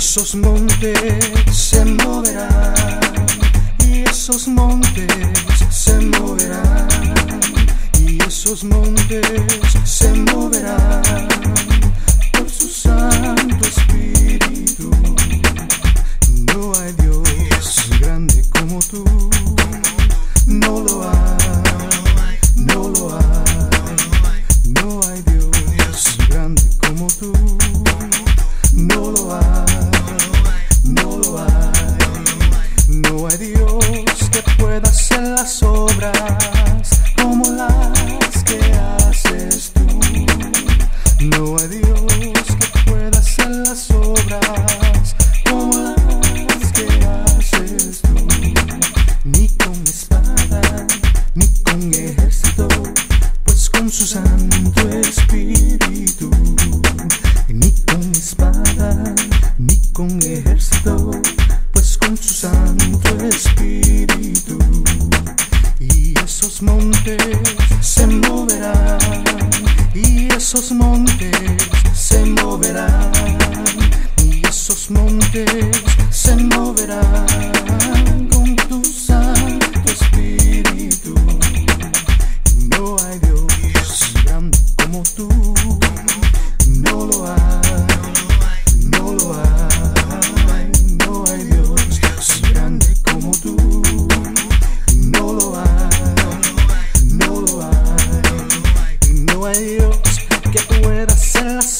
esos montes se moverán, y esos montes se moverán, y esos montes se moverán por su Santo Espíritu. No hay Dios grande como tú, no lo hay, no lo hay, no hay Dios grande como tú, no lo hay, no lo hay, no hay Dios que pueda hacer las obras como las que haces tú, no hay Dios que pueda hacer las obras como las que haces tú, ni con espada, ni con ejército, pues con su Santo Espíritu, ni con espada, ni con ejército, pues con su Santo Espíritu. Y esos montes se moverán, y esos montes se moverán, y esos montes se moverán con tu Santo Espíritu. No hay Dios grande como tú, no lo hay, no lo hay, no hay Dios grande como tú, no lo hay, no lo hay, no hay Dios que pueda hacer las